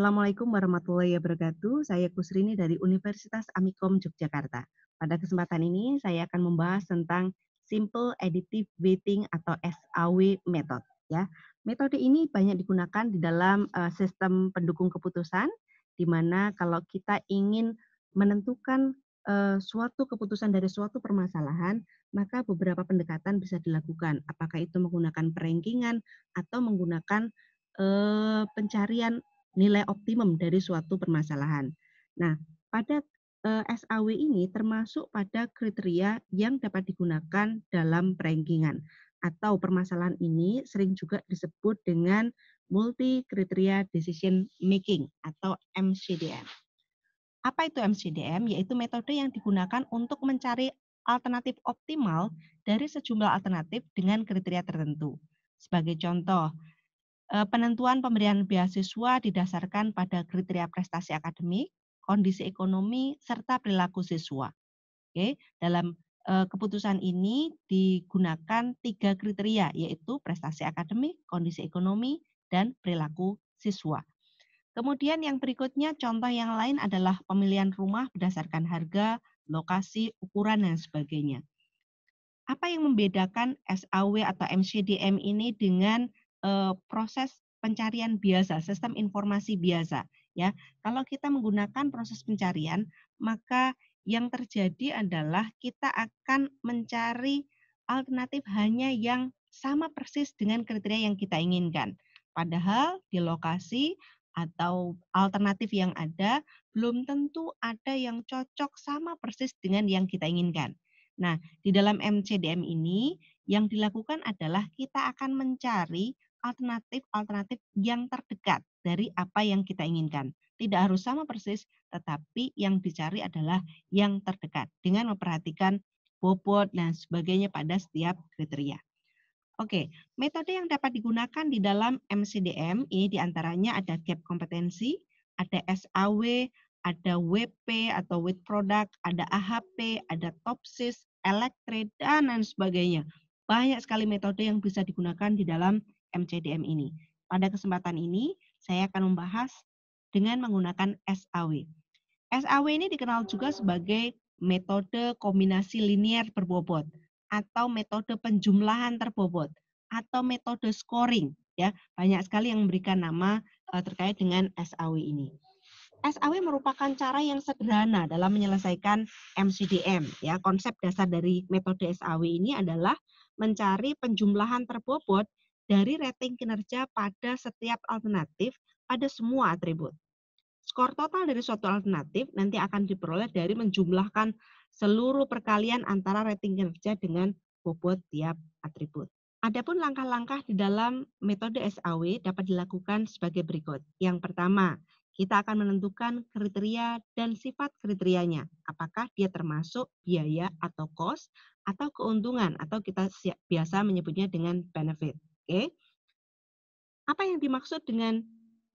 Assalamualaikum warahmatullahi wabarakatuh. Saya Kusrini dari Universitas Amikom Yogyakarta. Pada kesempatan ini saya akan membahas tentang Simple Additive Weighting atau SAW Method. Ya, metode ini banyak digunakan di dalam sistem pendukung keputusan, di mana kalau kita ingin menentukan suatu keputusan dari suatu permasalahan, maka beberapa pendekatan bisa dilakukan. Apakah itu menggunakan perankingan atau menggunakan pencarian nilai optimum dari suatu permasalahan. Nah, pada SAW ini termasuk pada kriteria yang dapat digunakan dalam rankingan atau permasalahan ini sering juga disebut dengan multi criteria decision making atau MCDM. Apa itu MCDM? Yaitu metode yang digunakan untuk mencari alternatif optimal dari sejumlah alternatif dengan kriteria tertentu. Sebagai contoh, penentuan pemberian beasiswa didasarkan pada kriteria prestasi akademik, kondisi ekonomi, serta perilaku siswa. Oke, dalam keputusan ini digunakan 3 kriteria, yaitu prestasi akademik, kondisi ekonomi, dan perilaku siswa. Kemudian yang berikutnya, contoh yang lain adalah pemilihan rumah berdasarkan harga, lokasi, ukuran, dan sebagainya. Apa yang membedakan SAW atau MCDM ini dengan proses pencarian biasa, sistem informasi biasa, ya? Kalau kita menggunakan proses pencarian, maka yang terjadi adalah kita akan mencari alternatif hanya yang sama persis dengan kriteria yang kita inginkan. Padahal di lokasi atau alternatif yang ada belum tentu ada yang cocok sama persis dengan yang kita inginkan. Nah, di dalam MCDM ini yang dilakukan adalah kita akan mencari alternatif-alternatif yang terdekat dari apa yang kita inginkan. Tidak harus sama persis, tetapi yang dicari adalah yang terdekat dengan memperhatikan bobot dan sebagainya pada setiap kriteria. Oke, metode yang dapat digunakan di dalam MCDM ini diantaranya ada gap kompetensi, ada SAW, ada WP atau weight product, ada AHP, ada topsis, elektrade, dan lain sebagainya. Banyak sekali metode yang bisa digunakan di dalam MCDM ini. Pada kesempatan ini, saya akan membahas dengan menggunakan SAW. SAW ini dikenal juga sebagai metode kombinasi linier berbobot atau metode penjumlahan terbobot atau metode scoring, ya. Banyak sekali yang memberikan nama terkait dengan SAW ini. SAW merupakan cara yang sederhana dalam menyelesaikan MCDM, ya. Konsep dasar dari metode SAW ini adalah mencari penjumlahan terbobot dari rating kinerja pada setiap alternatif pada semua atribut. Skor total dari suatu alternatif nanti akan diperoleh dari menjumlahkan seluruh perkalian antara rating kinerja dengan bobot tiap atribut. Adapun langkah-langkah di dalam metode SAW dapat dilakukan sebagai berikut. Yang pertama, kita akan menentukan kriteria dan sifat kriterianya. Apakah dia termasuk biaya atau cost atau keuntungan atau kita biasa menyebutnya dengan benefit. Oke. Apa yang dimaksud dengan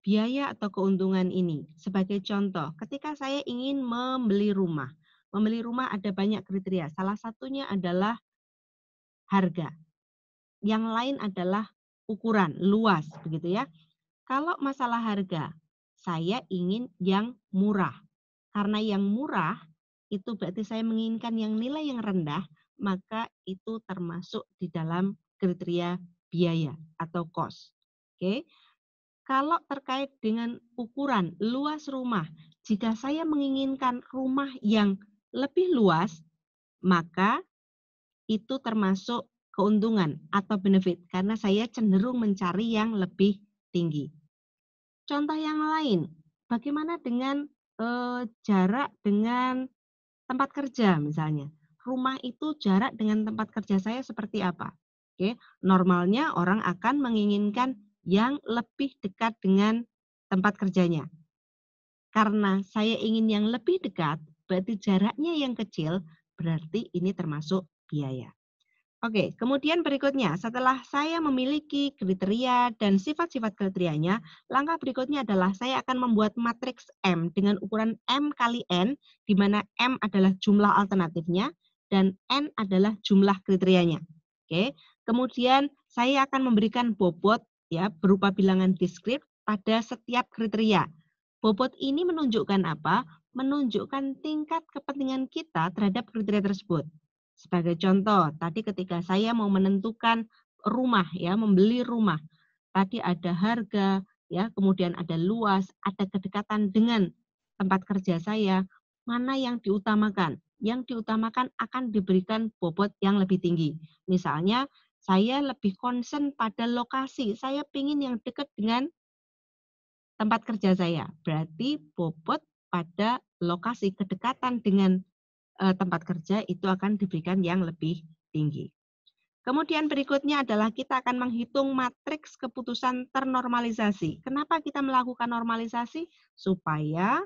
biaya atau keuntungan ini? Sebagai contoh, ketika saya ingin membeli rumah. Membeli rumah ada banyak kriteria. Salah satunya adalah harga. Yang lain adalah ukuran, luas, begitu ya. Kalau masalah harga, saya ingin yang murah. Karena yang murah itu berarti saya menginginkan yang nilai yang rendah, maka itu termasuk di dalam kriteria biaya atau cost. Oke. Kalau terkait dengan ukuran luas rumah, jika saya menginginkan rumah yang lebih luas, maka itu termasuk keuntungan atau benefit karena saya cenderung mencari yang lebih tinggi. Contoh yang lain, bagaimana dengan jarak dengan tempat kerja misalnya. Rumah itu jarak dengan tempat kerja saya seperti apa? Oke, normalnya orang akan menginginkan yang lebih dekat dengan tempat kerjanya. Karena saya ingin yang lebih dekat, berarti jaraknya yang kecil, berarti ini termasuk biaya. Oke, kemudian berikutnya, setelah saya memiliki kriteria dan sifat-sifat kriterianya, langkah berikutnya adalah saya akan membuat matriks M dengan ukuran M kali N, di mana M adalah jumlah alternatifnya dan N adalah jumlah kriterianya. Oke, kemudian saya akan memberikan bobot ya berupa bilangan diskrit pada setiap kriteria. Bobot ini menunjukkan apa? Menunjukkan tingkat kepentingan kita terhadap kriteria tersebut. Sebagai contoh, tadi ketika saya mau menentukan rumah ya, membeli rumah. Tadi ada harga ya, kemudian ada luas, ada kedekatan dengan tempat kerja saya, mana yang diutamakan? Yang diutamakan akan diberikan bobot yang lebih tinggi. Misalnya, saya lebih concern pada lokasi. Saya ingin yang dekat dengan tempat kerja saya. Berarti bobot pada lokasi kedekatan dengan tempat kerja itu akan diberikan yang lebih tinggi. Kemudian berikutnya adalah kita akan menghitung matriks keputusan ternormalisasi. Kenapa kita melakukan normalisasi? Supaya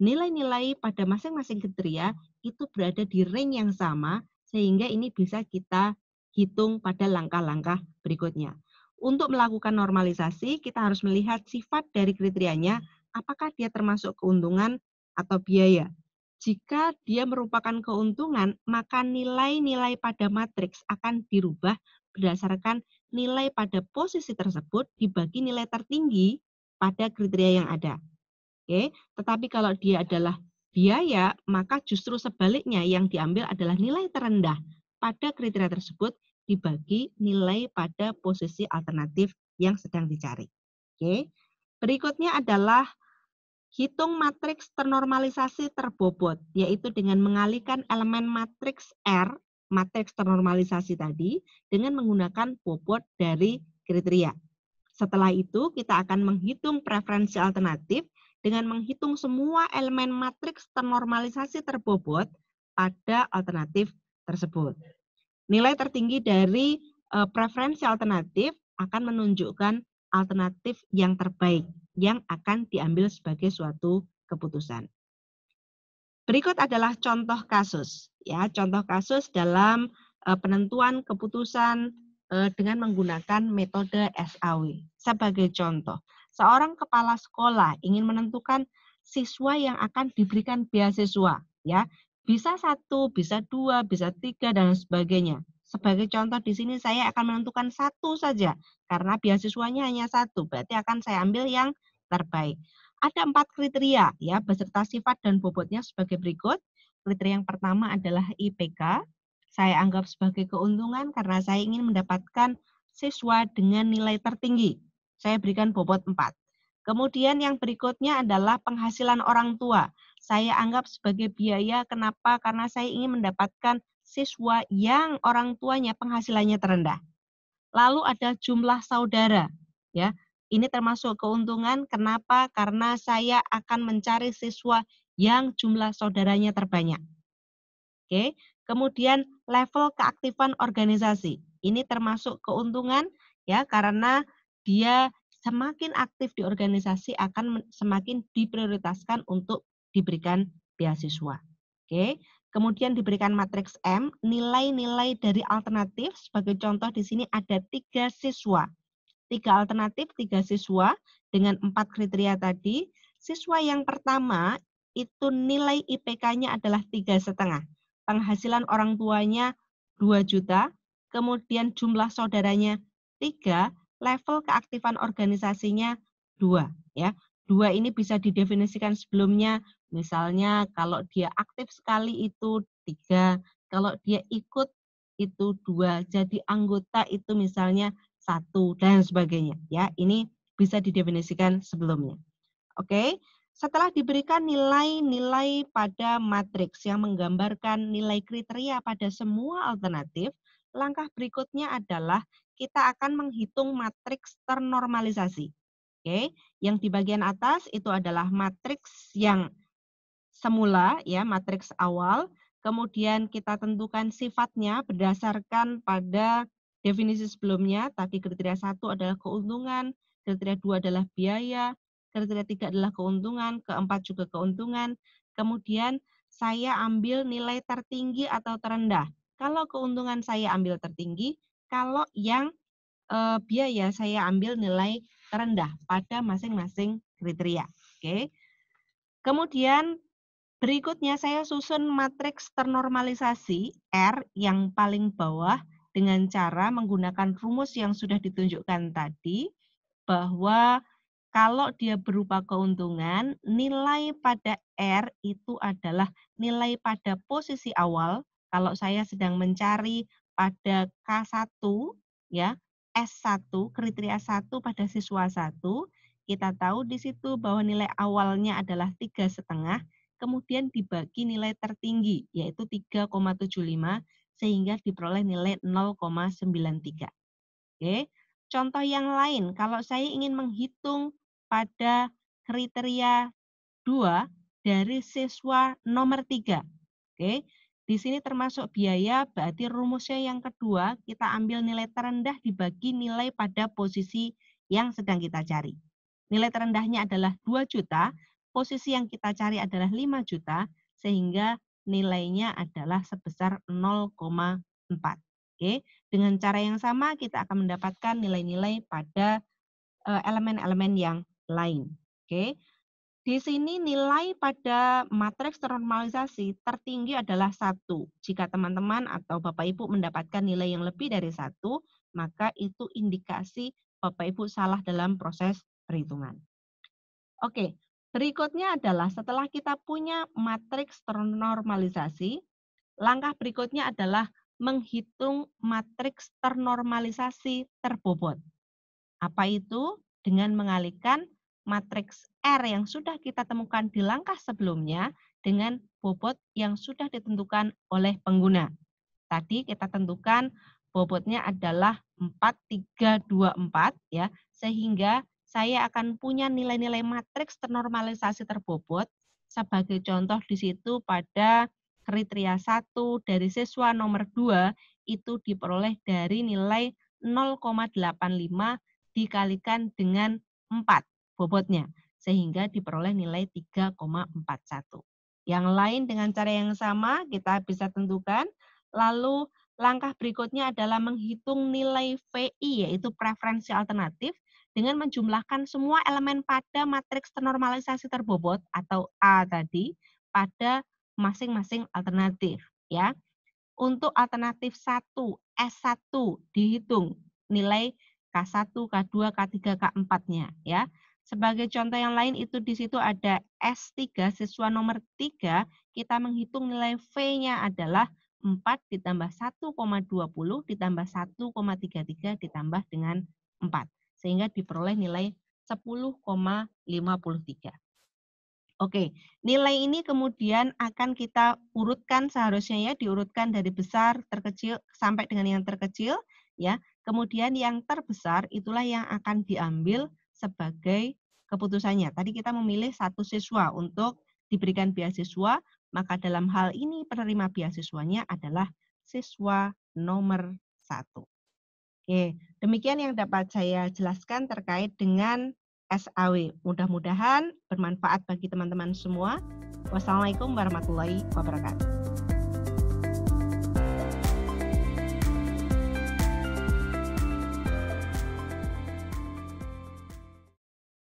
nilai-nilai pada masing-masing kriteria itu berada di range yang sama sehingga ini bisa kita hitung pada langkah-langkah berikutnya. Untuk melakukan normalisasi, kita harus melihat sifat dari kriterianya, apakah dia termasuk keuntungan atau biaya. Jika dia merupakan keuntungan, maka nilai-nilai pada matriks akan dirubah berdasarkan nilai pada posisi tersebut dibagi nilai tertinggi pada kriteria yang ada. Oke, tetapi kalau dia adalah biaya, maka justru sebaliknya yang diambil adalah nilai terendah pada kriteria tersebut dibagi nilai pada posisi alternatif yang sedang dicari. Oke. Berikutnya adalah hitung matriks ternormalisasi terbobot, yaitu dengan mengalihkan elemen matriks R, matriks ternormalisasi tadi, dengan menggunakan bobot dari kriteria. Setelah itu, kita akan menghitung preferensi alternatif dengan menghitung semua elemen matriks ternormalisasi terbobot pada alternatif tersebut. Nilai tertinggi dari preferensi alternatif akan menunjukkan alternatif yang terbaik yang akan diambil sebagai suatu keputusan. Berikut adalah contoh kasus, ya, contoh kasus dalam penentuan keputusan dengan menggunakan metode SAW. Sebagai contoh, seorang kepala sekolah ingin menentukan siswa yang akan diberikan beasiswa, ya, bisa 1, bisa 2, bisa 3 dan sebagainya. Sebagai contoh di sini saya akan menentukan 1 saja karena beasiswanya hanya 1, berarti akan saya ambil yang terbaik. Ada 4 kriteria ya beserta sifat dan bobotnya sebagai berikut. Kriteria yang pertama adalah IPK. Saya anggap sebagai keuntungan karena saya ingin mendapatkan siswa dengan nilai tertinggi. Saya berikan bobot 4. Kemudian yang berikutnya adalah penghasilan orang tua. Saya anggap sebagai biaya. Kenapa? Karena saya ingin mendapatkan siswa yang orang tuanya penghasilannya terendah. Lalu ada jumlah saudara, ya. Ini termasuk keuntungan. Kenapa? Karena saya akan mencari siswa yang jumlah saudaranya terbanyak. Oke. Kemudian level keaktifan organisasi. Ini termasuk keuntungan ya karena dia semakin aktif di organisasi akan semakin diprioritaskan untuk diberikan beasiswa. Oke. Kemudian diberikan matriks M, nilai-nilai dari alternatif. Sebagai contoh di sini ada 3 siswa. 3 alternatif, 3 siswa dengan 4 kriteria tadi. Siswa yang pertama itu nilai IPK-nya adalah 3,5. Penghasilan orang tuanya 2 juta, kemudian jumlah saudaranya 3, level keaktifan organisasinya 2. Ya. 2 ini bisa didefinisikan sebelumnya, misalnya kalau dia aktif sekali itu 3, kalau dia ikut itu 2, jadi anggota itu misalnya 1 dan sebagainya. Ya, ini bisa didefinisikan sebelumnya. Oke, setelah diberikan nilai-nilai pada matriks yang menggambarkan nilai kriteria pada semua alternatif, langkah berikutnya adalah kita akan menghitung matriks ternormalisasi. Oke, yang di bagian atas itu adalah matriks yang semula, ya, matriks awal. Kemudian kita tentukan sifatnya berdasarkan pada definisi sebelumnya. Tadi kriteria 1 adalah keuntungan, kriteria 2 adalah biaya, kriteria 3 adalah keuntungan, keempat juga keuntungan. Kemudian saya ambil nilai tertinggi atau terendah. Kalau keuntungan saya ambil tertinggi, kalau yang biaya saya ambil nilai terendah pada masing-masing kriteria. Oke. Kemudian berikutnya saya susun matriks ternormalisasi R yang paling bawah dengan cara menggunakan rumus yang sudah ditunjukkan tadi bahwa Kalau dia berupa keuntungan, nilai pada R itu adalah nilai pada posisi awal. Kalau saya sedang mencari pada K1, ya, S1, kriteria 1 pada siswa 1, kita tahu di situ bahwa nilai awalnya adalah 3,5, kemudian dibagi nilai tertinggi, yaitu 3,75, sehingga diperoleh nilai 0,93. Oke. Contoh yang lain, kalau saya ingin menghitung pada kriteria 2 dari siswa nomor 3. Oke. Di sini termasuk biaya, berarti rumusnya yang kedua, kita ambil nilai terendah dibagi nilai pada posisi yang sedang kita cari. Nilai terendahnya adalah 2 juta, posisi yang kita cari adalah 5 juta, sehingga nilainya adalah sebesar 0,4. Oke. Dengan cara yang sama kita akan mendapatkan nilai-nilai pada elemen-elemen yang lain. Oke. Di sini nilai pada matriks normalisasi tertinggi adalah 1. Jika teman-teman atau Bapak Ibu mendapatkan nilai yang lebih dari 1, maka itu indikasi Bapak Ibu salah dalam proses perhitungan. Oke, berikutnya adalah setelah kita punya matriks ternormalisasi, langkah berikutnya adalah menghitung matriks ternormalisasi terbobot. Apa itu? Dengan mengalihkan matriks R yang sudah kita temukan di langkah sebelumnya dengan bobot yang sudah ditentukan oleh pengguna. Tadi kita tentukan bobotnya adalah 4324 ya, sehingga saya akan punya nilai-nilai matriks ternormalisasi terbobot. Sebagai contoh di situ pada kriteria 1 dari siswa nomor 2 itu diperoleh dari nilai 0,85 dikalikan dengan 4 bobotnya, sehingga diperoleh nilai 3,41. Yang lain dengan cara yang sama kita bisa tentukan. Lalu langkah berikutnya adalah menghitung nilai VI, yaitu preferensi alternatif, dengan menjumlahkan semua elemen pada matriks ternormalisasi terbobot atau A tadi pada masing-masing alternatif. Ya. Untuk alternatif 1, S1 dihitung nilai K1, K2, K3, K4-nya ya. Sebagai contoh yang lain itu di situ ada S3 siswa nomor 3, kita menghitung nilai V-nya adalah 4 ditambah 1,20 ditambah 1,33 ditambah dengan 4. Sehingga diperoleh nilai 10,53. Oke, nilai ini kemudian akan kita urutkan seharusnya ya, diurutkan dari besar terkecil sampai dengan yang terkecil ya. Kemudian yang terbesar itulah yang akan diambil sebagai keputusannya. Tadi kita memilih satu siswa untuk diberikan beasiswa, maka dalam hal ini penerima beasiswanya adalah siswa nomor 1. Oke, demikian yang dapat saya jelaskan terkait dengan SAW. Mudah-mudahan bermanfaat bagi teman-teman semua. Wassalamualaikum warahmatullahi wabarakatuh.